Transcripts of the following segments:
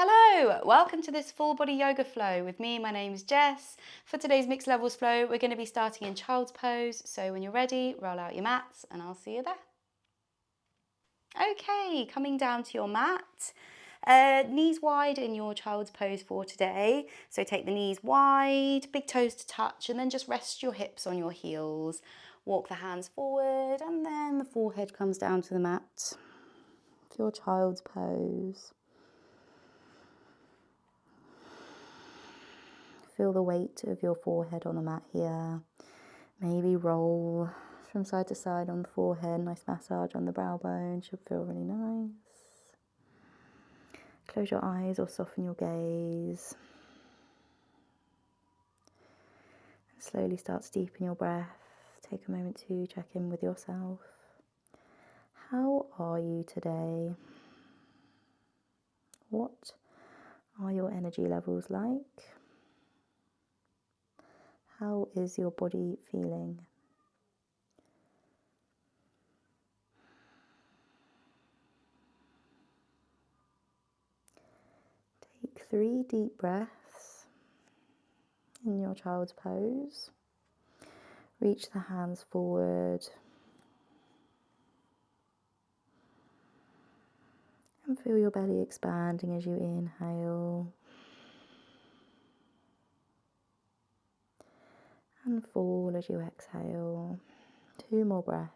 Hello, welcome to this full body yoga flow with me. My name's Jess. For today's mixed levels flow, we're going to be starting in child's pose. So when you're ready, roll out your mats and I'll see you there. Okay, coming down to your mat. Knees wide in your child's pose for today. So take the knees wide, big toes to touch, and then just rest your hips on your heels. Walk the hands forward and then the forehead comes down to the mat for your child's pose. Feel the weight of your forehead on the mat here. Maybe roll from side to side on the forehead. Nice massage on the brow bone. Should feel really nice. Close your eyes or soften your gaze. And slowly start to deepen your breath. Take a moment to check in with yourself. How are you today? What are your energy levels like? How is your body feeling? Take 3 deep breaths in your child's pose. Reach the hands forward and feel your belly expanding as you inhale and fall as you exhale. 2 more breaths.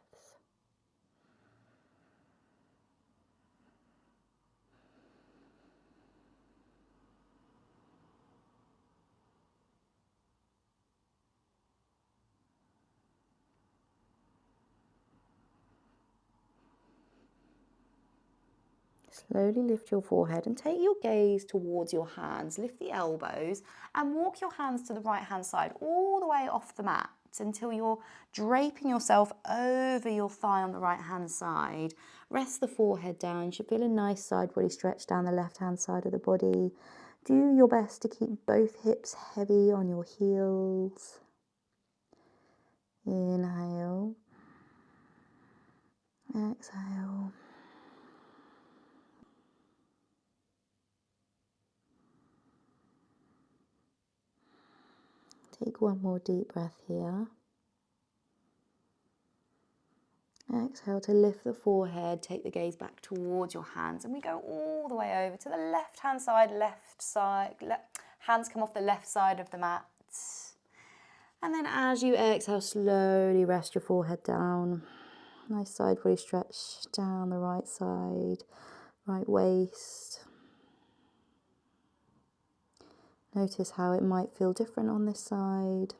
Slowly lift your forehead and take your gaze towards your hands. Lift the elbows and walk your hands to the right hand side all the way off the mat until you're draping yourself over your thigh on the right hand side. Rest the forehead down. You should feel a nice side body stretch down the left hand side of the body. Do your best to keep both hips heavy on your heels. Inhale. Exhale. Take one more deep breath here. Exhale to lift the forehead, take the gaze back towards your hands, and we go all the way over to the left side, hands come off the left side of the mat. And then as you exhale, slowly rest your forehead down. Nice side body stretch down the right side, right waist. Notice how it might feel different on this side.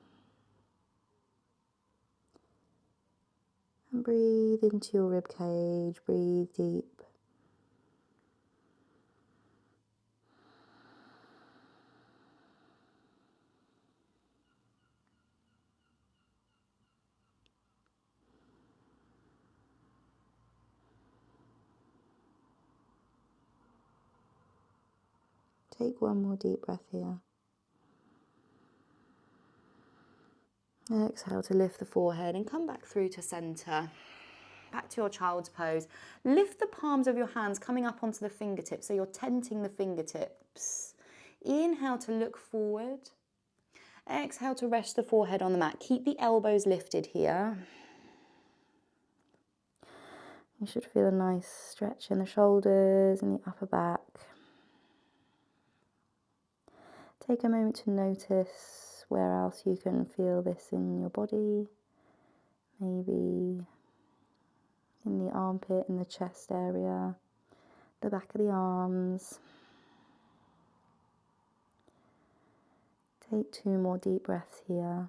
And breathe into your rib cage, breathe deep. Take one more deep breath here. Exhale to lift the forehead and come back through to center. Back to your child's pose. Lift the palms of your hands coming up onto the fingertips, so you're tenting the fingertips. Inhale to look forward. Exhale to rest the forehead on the mat. Keep the elbows lifted here. You should feel a nice stretch in the shoulders and the upper back. Take a moment to notice where else you can feel this in your body. Maybe in the armpit, in the chest area, the back of the arms. Take 2 more deep breaths here.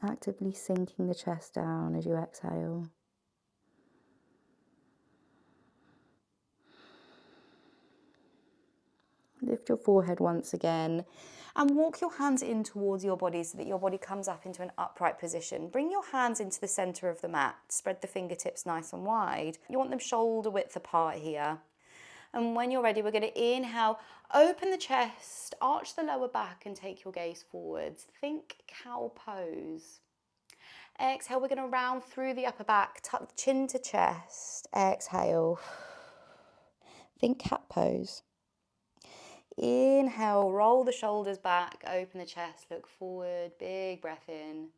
Actively sinking the chest down as you exhale. Lift your forehead once again and walk your hands in towards your body so that your body comes up into an upright position. Bring your hands into the center of the mat. Spread the fingertips nice and wide. You want them shoulder width apart here. And when you're ready, we're going to inhale, open the chest, arch the lower back and take your gaze forwards. Think cow pose. Exhale, we're going to round through the upper back, tuck the chin to chest. Exhale. Think cat pose. Inhale, roll the shoulders back, open the chest, look forward, big breath in.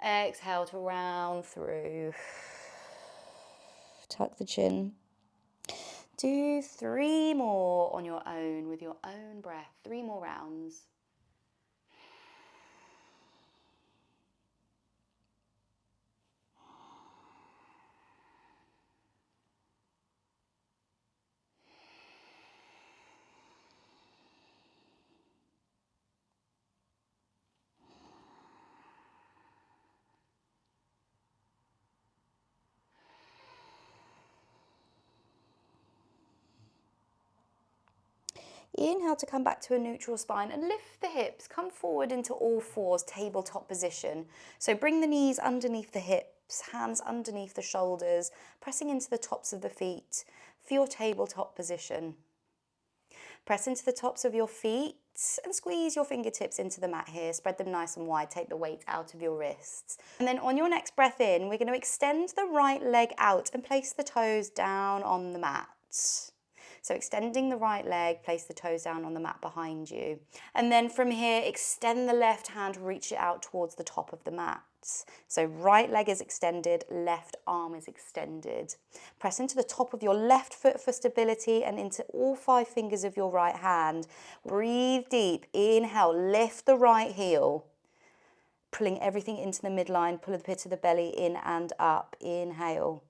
Exhale to round through. Tuck the chin. Do 3 more on your own with your own breath. 3 more rounds. Inhale to come back to a neutral spine and lift the hips. Come forward into all fours, tabletop position. So bring the knees underneath the hips, hands underneath the shoulders, pressing into the tops of the feet for your tabletop position. Press into the tops of your feet and squeeze your fingertips into the mat here. Spread them nice and wide. Take the weight out of your wrists. And then on your next breath in, we're going to extend the right leg out and place the toes down on the mat. So extending the right leg, place the toes down on the mat behind you. And then from here, extend the left hand, reach it out towards the top of the mat. So right leg is extended, left arm is extended. Press into the top of your left foot for stability and into all 5 fingers of your right hand. Breathe deep. Inhale, lift the right heel. Pulling everything into the midline, pull the pit of the belly in and up. Inhale.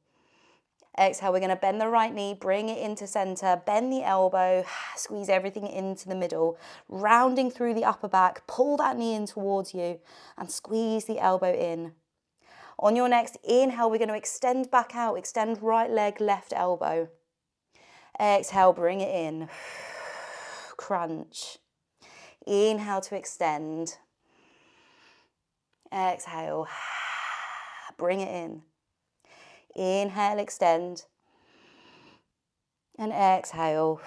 Exhale, we're going to bend the right knee, bring it into center, bend the elbow, squeeze everything into the middle, rounding through the upper back, pull that knee in towards you and squeeze the elbow in. On your next inhale, we're going to extend back out, extend right leg, left elbow. Exhale, bring it in, crunch. Inhale to extend. Exhale, bring it in. Inhale, extend, and exhale,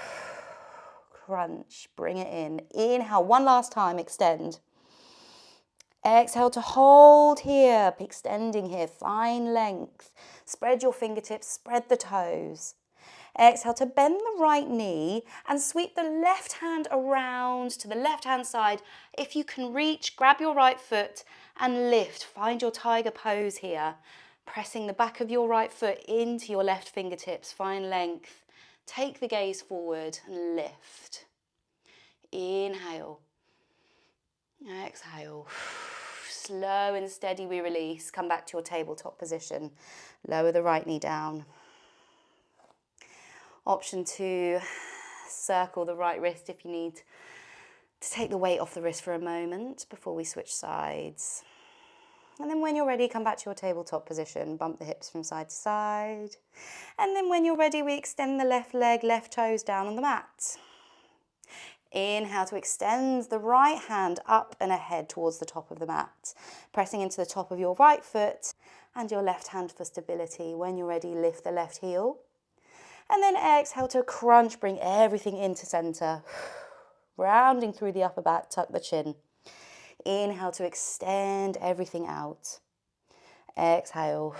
crunch, bring it in. Inhale, one last time, extend. Exhale to hold here, extending here, fine length. Spread your fingertips, spread the toes. Exhale to bend the right knee and sweep the left hand around to the left-hand side. If you can reach, grab your right foot and lift. Find your tiger pose here. Pressing the back of your right foot into your left fingertips, fine length. Take the gaze forward and lift. Inhale. Exhale. Slow and steady we release. Come back to your tabletop position. Lower the right knee down. Option 2, circle the right wrist if you need to take the weight off the wrist for a moment before we switch sides. And then when you're ready, come back to your tabletop position. Bump the hips from side to side. And then when you're ready, we extend the left leg, left toes down on the mat. Inhale to extend the right hand up and ahead towards the top of the mat. Pressing into the top of your right foot and your left hand for stability. When you're ready, lift the left heel. And then exhale to crunch, bring everything into center. Rounding through the upper back, tuck the chin. Inhale to extend everything out. Exhale,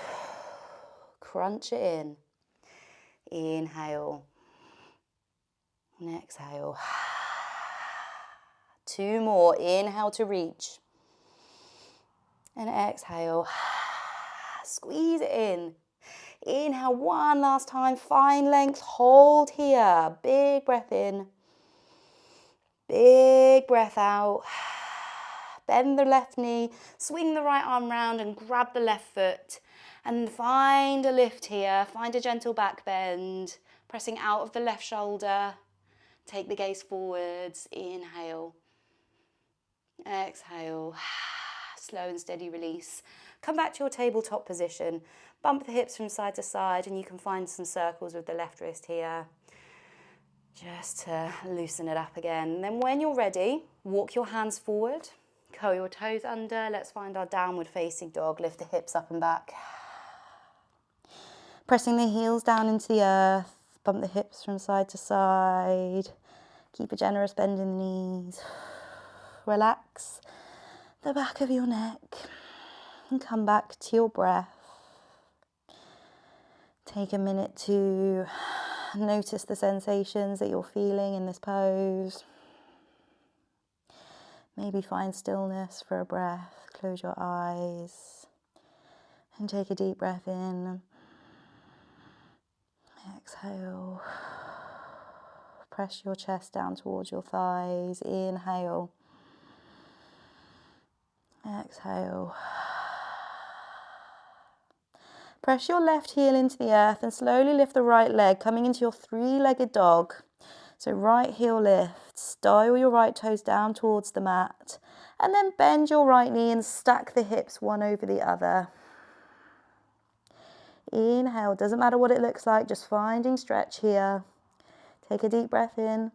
crunch it in. Inhale, and exhale. 2 more, inhale to reach. And exhale, squeeze it in. Inhale, one last time, fine length, hold here. Big breath in, big breath out. Bend the left knee, swing the right arm round and grab the left foot. And find a lift here, find a gentle back bend, pressing out of the left shoulder. Take the gaze forwards, inhale. Exhale, slow and steady release. Come back to your tabletop position. Bump the hips from side to side and you can find some circles with the left wrist here. Just to loosen it up again. And then when you're ready, walk your hands forward. Curl your toes under. Let's find our downward facing dog. Lift the hips up and back. Pressing the heels down into the earth. Bump the hips from side to side. Keep a generous bend in the knees. Relax the back of your neck. and come back to your breath. Take a minute to notice the sensations that you're feeling in this pose. Maybe find stillness for a breath. Close your eyes and take a deep breath in. Exhale. Press your chest down towards your thighs. Inhale. Exhale. Press your left heel into the earth and slowly lift the right leg, coming into your three-legged dog. So right heel lifts, dial your right toes down towards the mat, and then bend your right knee and stack the hips one over the other. Inhale, doesn't matter what it looks like, just finding stretch here. Take a deep breath in.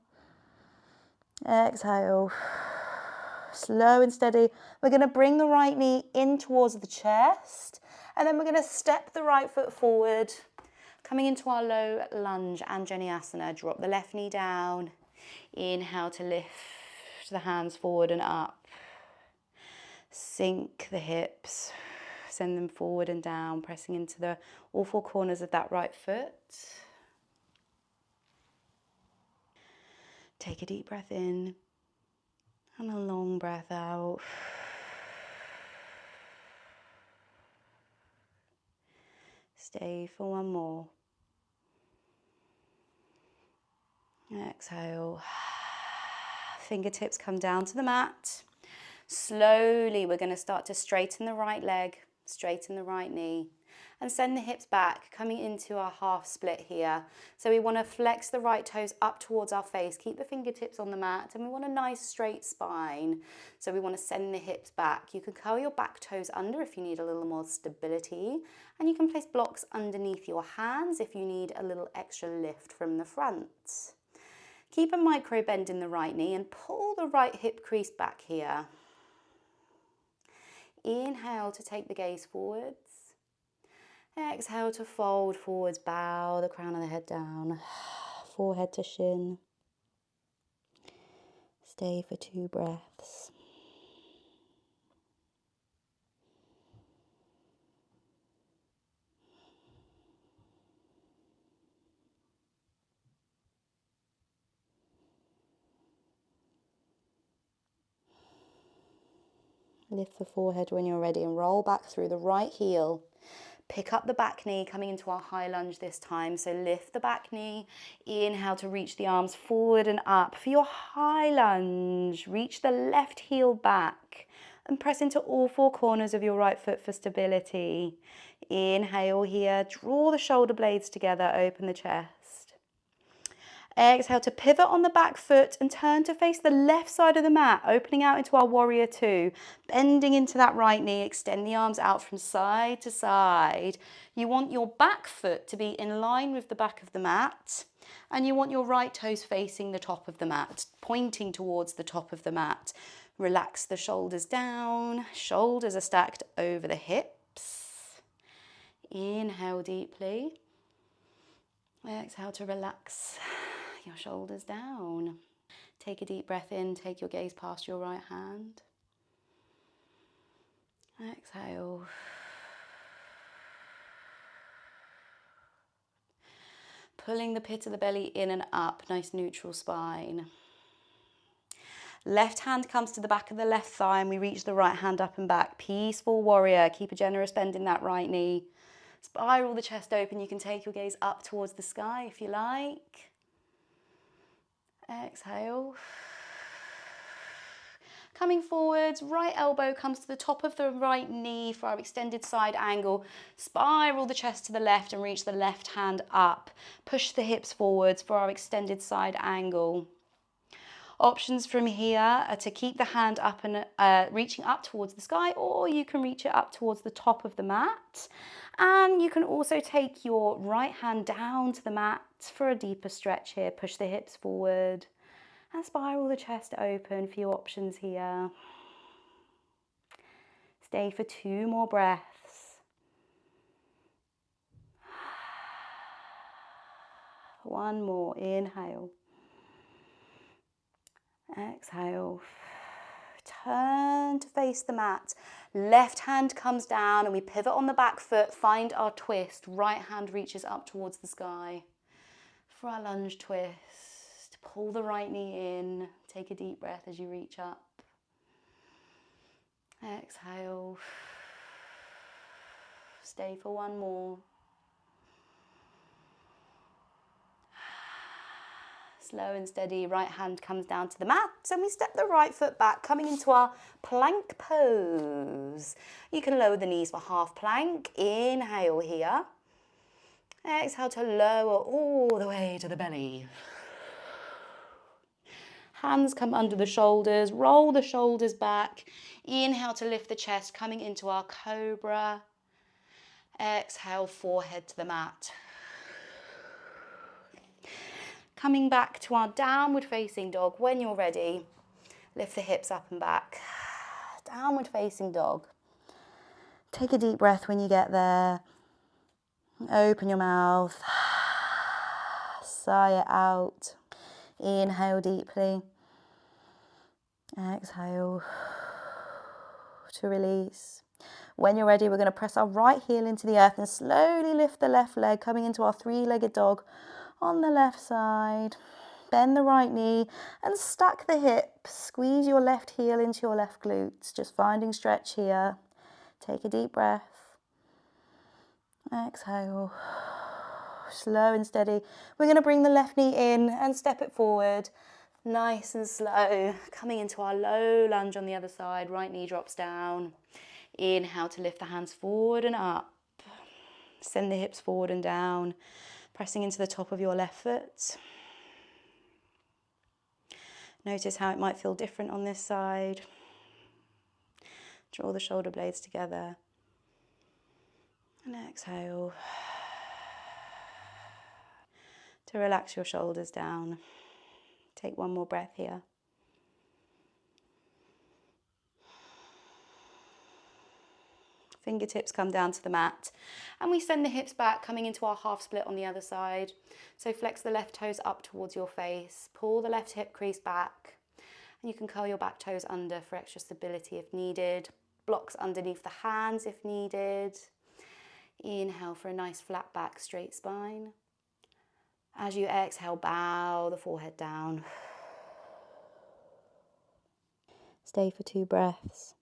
Exhale. Slow and steady. We're going to bring the right knee in towards the chest, and then we're going to step the right foot forward, coming into our low lunge, Anjaneyasana. Drop the left knee down. Inhale to lift the hands forward and up. Sink the hips. Send them forward and down, pressing into all four corners of that right foot. Take a deep breath in and a long breath out. Stay for one more. Exhale. Fingertips come down to the mat. Slowly, we're going to start to straighten the right leg, straighten the right knee, and send the hips back, coming into our half split here. So we want to flex the right toes up towards our face, keep the fingertips on the mat, and we want a nice straight spine. So we want to send the hips back. You can curl your back toes under if you need a little more stability, and you can place blocks underneath your hands if you need a little extra lift from the front. Keep a micro bend in the right knee and pull the right hip crease back here. Inhale to take the gaze forwards. Exhale to fold forwards, bow the crown of the head down, forehead to shin. Stay for 2 breaths. Lift the forehead when you're ready and roll back through the right heel. Pick up the back knee, coming into our high lunge this time. So lift the back knee. Inhale to reach the arms forward and up. For your high lunge, reach the left heel back and press into all 4 corners of your right foot for stability. Inhale here, draw the shoulder blades together, open the chest. Exhale to pivot on the back foot and turn to face the left side of the mat, opening out into our warrior 2. Bending into that right knee, extend the arms out from side to side. You want your back foot to be in line with the back of the mat, and you want your right toes facing the top of the mat, pointing towards the top of the mat. Relax the shoulders down, shoulders are stacked over the hips. Inhale deeply. Exhale to relax your shoulders down. Take a deep breath in, take your gaze past your right hand. Exhale. Pulling the pit of the belly in and up, nice neutral spine. Left hand comes to the back of the left thigh and we reach the right hand up and back. Peaceful warrior, keep a generous bend in that right knee. Spiral the chest open, you can take your gaze up towards the sky if you like. Exhale. Coming forwards, right elbow comes to the top of the right knee for our extended side angle. Spiral the chest to the left and reach the left hand up. Push the hips forwards for our extended side angle. Options from here are to keep the hand up and reaching up towards the sky, or you can reach it up towards the top of the mat. And you can also take your right hand down to the mat for a deeper stretch here. Push the hips forward and spiral the chest open. Few options here. Stay for 2 more breaths. One more. Inhale. Exhale. turn to face the mat. Left hand comes down and we pivot on the back foot, find our twist. Right hand reaches up towards the sky. For our lunge twist, pull the right knee in. Take a deep breath as you reach up. Exhale. Stay for one more. Slow and steady, right hand comes down to the mat and we step the right foot back, coming into our plank pose. You can lower the knees for half plank. Inhale here. Exhale to lower all the way to the belly. Hands come under the shoulders, roll the shoulders back. Inhale to lift the chest, coming into our cobra. Exhale, forehead to the mat. Coming back to our downward facing dog. When you're ready, lift the hips up and back. Downward facing dog. Take a deep breath when you get there. Open your mouth. Sigh it out. Inhale deeply. Exhale to release. When you're ready, we're going to press our right heel into the earth and slowly lift the left leg, coming into our three-legged dog on the left side. Bend the right knee and stack the hips. Squeeze your left heel into your left glutes, just finding stretch here. Take a deep breath. Exhale. Slow and steady. We're going to bring the left knee in and step it forward. Nice and slow. Coming into our low lunge on the other side. Right knee drops down. Inhale to lift the hands forward and up. Send the hips forward and down. Pressing into the top of your left foot. Notice how it might feel different on this side. Draw the shoulder blades together. And exhale. To relax your shoulders down. Take one more breath here. Fingertips come down to the mat and we send the hips back, coming into our half split on the other side. So flex the left toes up towards your face, pull the left hip crease back, and you can curl your back toes under for extra stability if needed. Blocks underneath the hands if needed. Inhale for a nice flat back, straight spine. As you exhale, bow the forehead down. Stay for 2 breaths.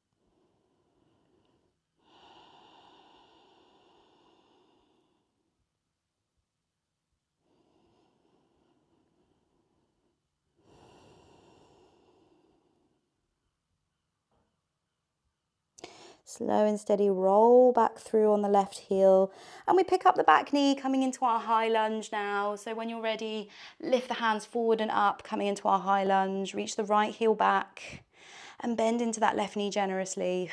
Slow and steady, roll back through on the left heel. And we pick up the back knee, coming into our high lunge now. So when you're ready, lift the hands forward and up, coming into our high lunge. Reach the right heel back and bend into that left knee generously.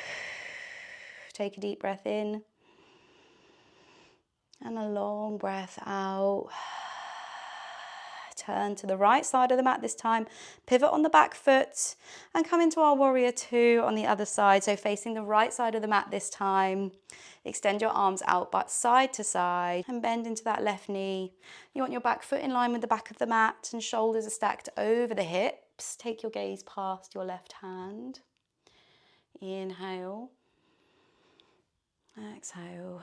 Take a deep breath in. And a long breath out. Turn to the right side of the mat this time. Pivot on the back foot and come into our warrior 2 on the other side. So facing the right side of the mat this time. Extend your arms out but side to side and bend into that left knee. You want your back foot in line with the back of the mat and shoulders are stacked over the hips. Take your gaze past your left hand. Inhale. Exhale.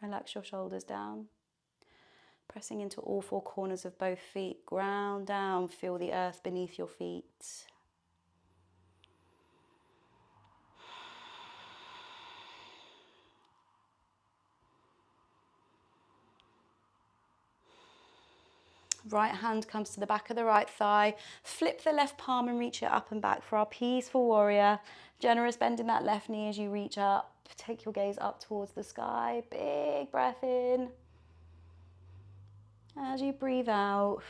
Relax your shoulders down. Pressing into all 4 corners of both feet. Ground down, feel the earth beneath your feet. Right hand comes to the back of the right thigh. Flip the left palm and reach it up and back for our peaceful warrior. Generous bend in that left knee as you reach up. Take your gaze up towards the sky. Big breath in. As you breathe out,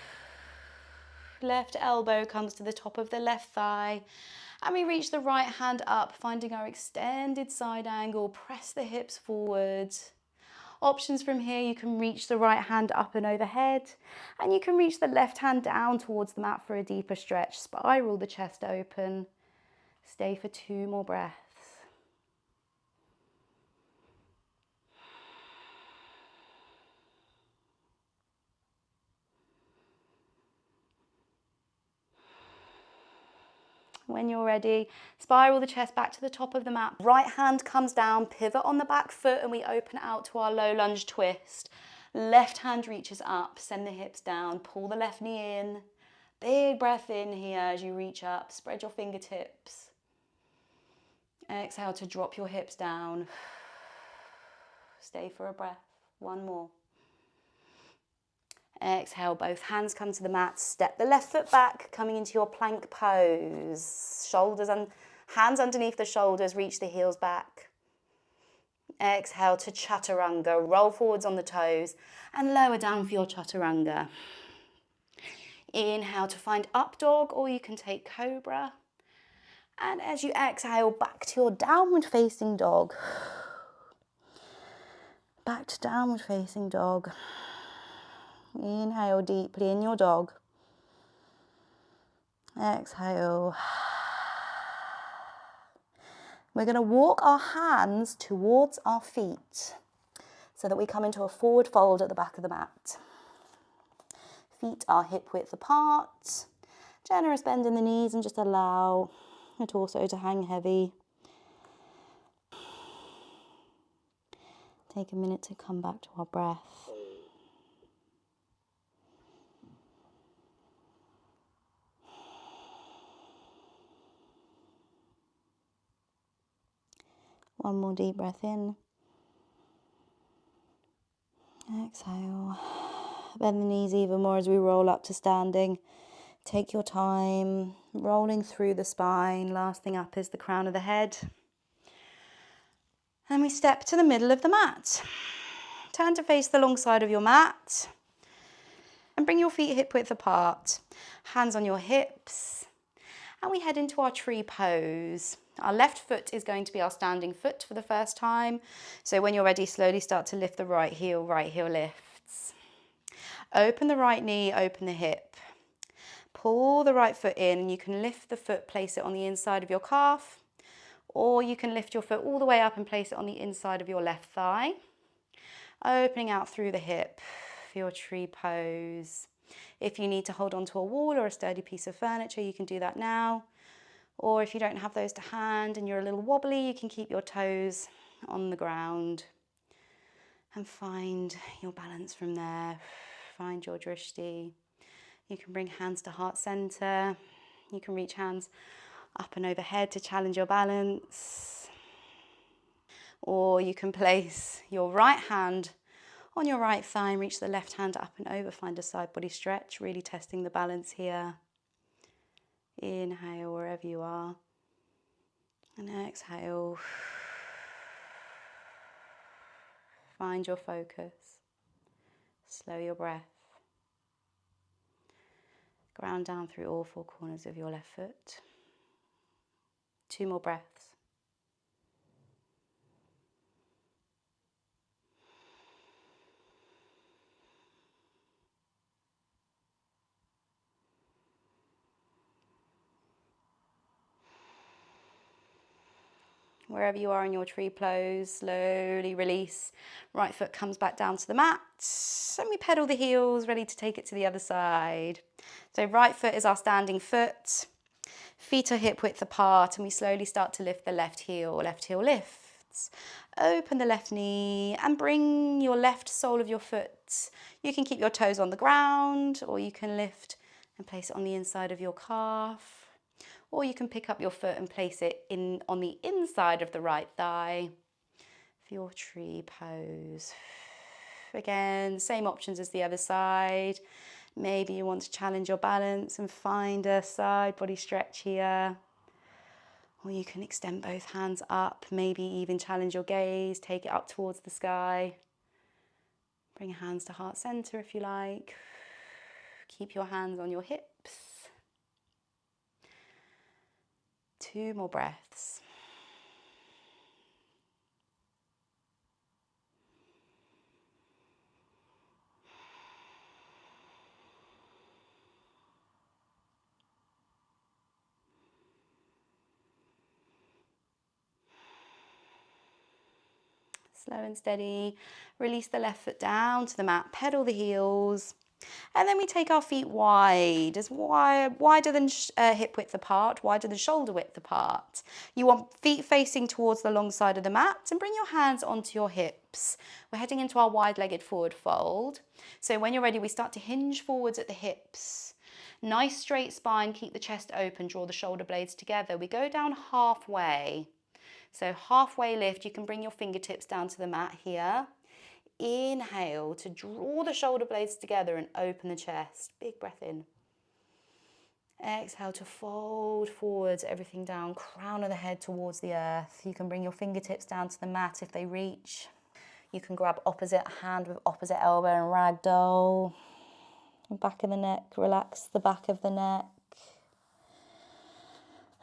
left elbow comes to the top of the left thigh and we reach the right hand up, finding our extended side angle. Press the hips forward. Options from here, you can reach the right hand up and overhead and you can reach the left hand down towards the mat for a deeper stretch. Spiral the chest open. Stay for 2 more breaths. When you're ready, spiral the chest back to the top of the mat. Right hand comes down, pivot on the back foot, and we open out to our low lunge twist. Left hand reaches up, send the hips down, pull the left knee in. Big breath in here as you reach up, spread your fingertips. Exhale to drop your hips down. Stay for a breath. One more. Exhale, both hands come to the mat. Step the left foot back, coming into your plank pose. Shoulders and hands underneath the shoulders, reach the heels back. Exhale to chaturanga. Roll forwards on the toes and lower down for your chaturanga. Inhale to find up dog, or you can take cobra. And as you exhale, back to your downward facing dog. Back to downward facing dog. Inhale deeply in your dog. Exhale. We're going to walk our hands towards our feet so that we come into a forward fold at the back of the mat. Feet are hip width apart. Generous bend in the knees, and just allow the torso to hang heavy. Take a minute to come back to our breath. One more deep breath in. Exhale. Bend the knees even more as we roll up to standing. Take your time, rolling through the spine. Last thing up is the crown of the head. And we step to the middle of the mat. Turn to face the long side of your mat. And bring your feet hip width apart. Hands on your hips. And we head into our tree pose. Our left foot is going to be our standing foot for the first time. So when you're ready, slowly start to lift the right heel lifts. Open the right knee, open the hip. Pull the right foot in, and you can lift the foot, place it on the inside of your calf. Or you can lift your foot all the way up and place it on the inside of your left thigh. Opening out through the hip for your tree pose. If you need to hold onto a wall or a sturdy piece of furniture, you can do that now. Or if you don't have those to hand and you're a little wobbly, you can keep your toes on the ground. And find your balance from there. Find your drishti. You can bring hands to heart center. You can reach hands up and overhead to challenge your balance. Or you can place your right hand on your right thigh and reach the left hand up and over. Find a side body stretch, really testing the balance here. Inhale wherever you are. And exhale. Find your focus. Slow your breath. Ground down through all four corners of your left foot. 2 more breaths. Wherever you are in your tree pose, slowly release. Right foot comes back down to the mat. And we pedal the heels, ready to take it to the other side. So right foot is our standing foot. Feet are hip width apart, and we slowly start to lift the left heel. Left heel lifts. Open the left knee and bring your left sole of your foot. You can keep your toes on the ground, or you can lift and place it on the inside of your calf. Or you can pick up your foot and place it on the inside of the right thigh for your tree pose. Again, same options as the other side. Maybe you want to challenge your balance and find a side body stretch here. Or you can extend both hands up, maybe even challenge your gaze, take it up towards the sky. Bring your hands to heart center if you like. Keep your hands on your hips. 2 more breaths. Slow and steady. Release the left foot down to the mat. Pedal the heels. And then we take our feet wide, wider than hip width apart, wider than shoulder width apart. You want feet facing towards the long side of the mat and bring your hands onto your hips. We're heading into our wide-legged forward fold. So when you're ready, we start to hinge forwards at the hips. Nice straight spine, keep the chest open, draw the shoulder blades together. We go down halfway. So halfway lift, you can bring your fingertips down to the mat here. Inhale to draw the shoulder blades together and open the chest. Big breath in. Exhale to fold forwards, everything down, crown of the head towards the earth. You can bring your fingertips down to the mat if they reach. You can grab opposite hand with opposite elbow and ragdoll. Back of the neck, relax the back of the neck.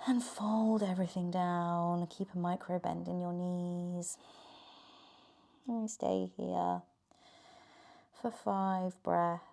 And fold everything down. Keep a micro bend in your knees. And we stay here for 5 breaths.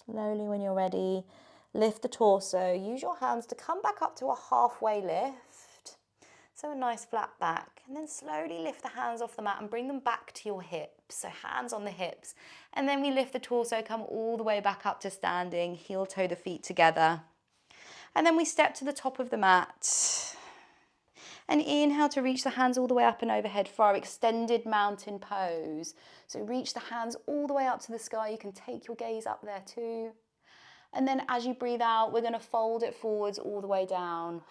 Slowly, when you're ready, lift the torso. Use your hands to come back up to a halfway lift. So a nice flat back. And then slowly lift the hands off the mat and bring them back to your hips. So hands on the hips. And then we lift the torso, come all the way back up to standing, heel toe the feet together. And then we step to the top of the mat. And inhale to reach the hands all the way up and overhead for our extended mountain pose. So reach the hands all the way up to the sky. You can take your gaze up there too. And then as you breathe out, we're going to fold it forwards all the way down.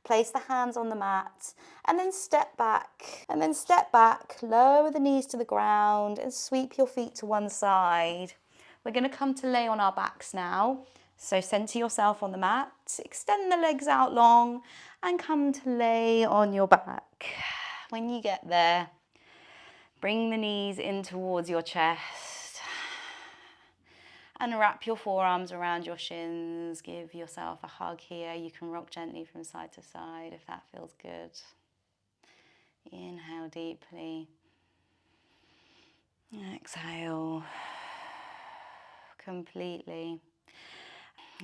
Place the hands on the mat and then step back. And then step back, lower the knees to the ground and sweep your feet to one side. We're going to come to lay on our backs now. So center yourself on the mat, extend the legs out long and come to lay on your back. When you get there, bring the knees in towards your chest and wrap your forearms around your shins. Give yourself a hug here. You can rock gently from side to side if that feels good. Inhale deeply. Exhale completely.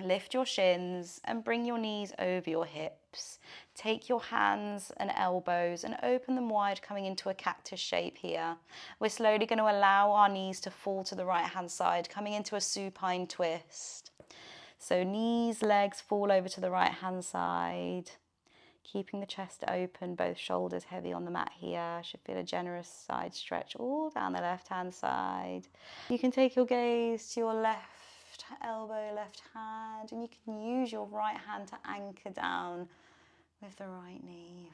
Lift your shins and bring your knees over your hips. Take your hands and elbows and open them wide, coming into a cactus shape here. We're slowly going to allow our knees to fall to the right hand side, coming into a supine twist. So knees, legs fall over to the right hand side, keeping the chest open, both shoulders heavy on the mat here. Should feel a generous side stretch all down the left hand side. You can take your gaze to your left elbow, left hand, and you can use your right hand to anchor down with the right knee.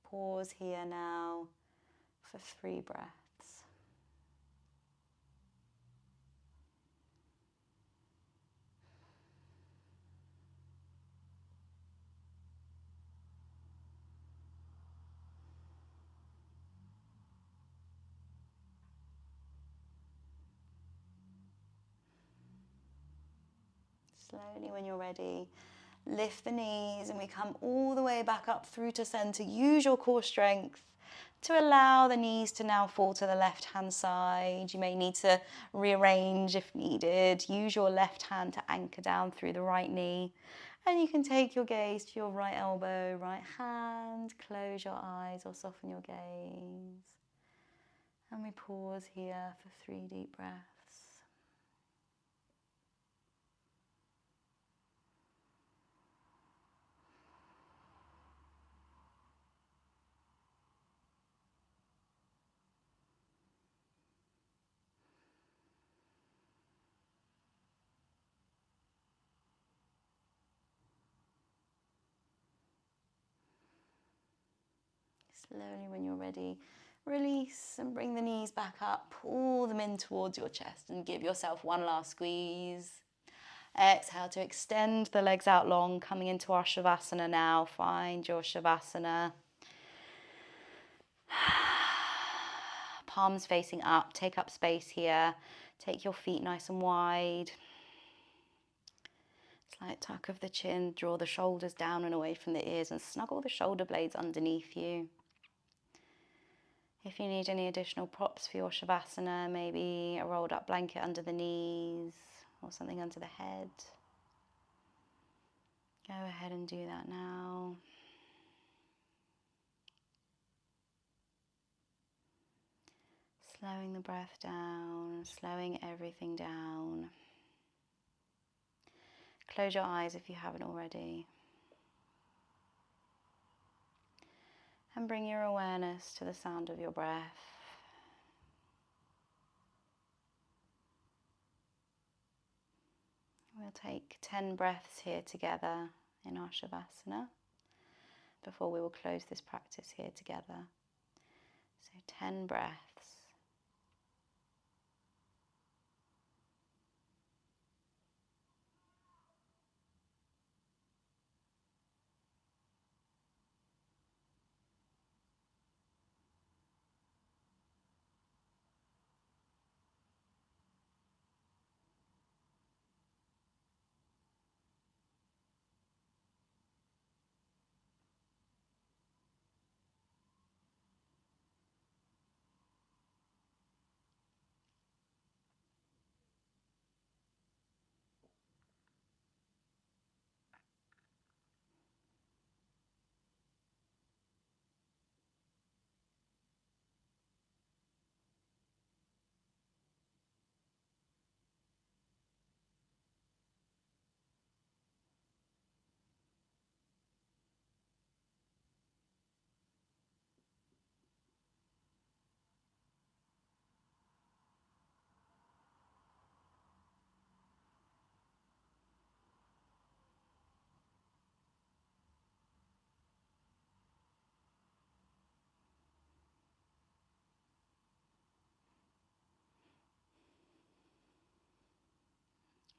Pause here now for 3 breaths. Slowly, when you're ready, lift the knees and we come all the way back up through to center. Use your core strength to allow the knees to now fall to the left hand side. You may need to rearrange if needed. Use your left hand to anchor down through the right knee. And you can take your gaze to your right elbow, right hand. Close your eyes or soften your gaze. And we pause here for 3 deep breaths. Slowly, when you're ready, release and bring the knees back up. Pull them in towards your chest and give yourself one last squeeze. Exhale to extend the legs out long, coming into our Shavasana now. Find your Shavasana. Palms facing up, take up space here. Take your feet nice and wide. Slight tuck of the chin, draw the shoulders down and away from the ears and snuggle the shoulder blades underneath you. If you need any additional props for your Shavasana, maybe a rolled up blanket under the knees or something under the head, go ahead and do that now. Slowing the breath down, slowing everything down. Close your eyes if you haven't already. And bring your awareness to the sound of your breath. We'll take 10 breaths here together in our Shavasana before we will close this practice here together. So 10 breaths.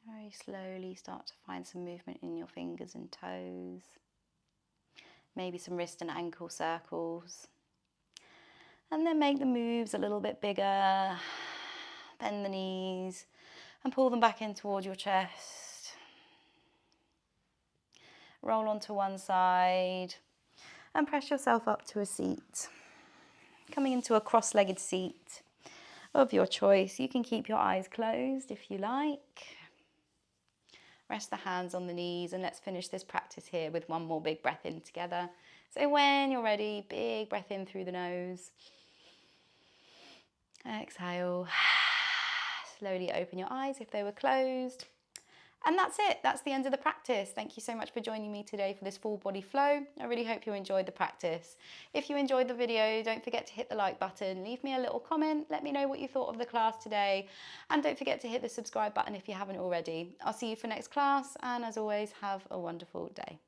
Very slowly start to find some movement in your fingers and toes. Maybe some wrist and ankle circles. And then make the moves a little bit bigger. Bend the knees and pull them back in toward your chest. Roll onto one side and press yourself up to a seat. Coming into a cross-legged seat of your choice. You can keep your eyes closed if you like. Rest the hands on the knees and let's finish this practice here with one more big breath in together. So when you're ready, big breath in through the nose. Exhale. Slowly open your eyes if they were closed. And that's it. That's the end of the practice. Thank you so much for joining me today for this full body flow. I really hope you enjoyed the practice. If you enjoyed the video, don't forget to hit the like button. Leave me a little comment. Let me know what you thought of the class today. And don't forget to hit the subscribe button if you haven't already. I'll see you for next class. And as always, have a wonderful day.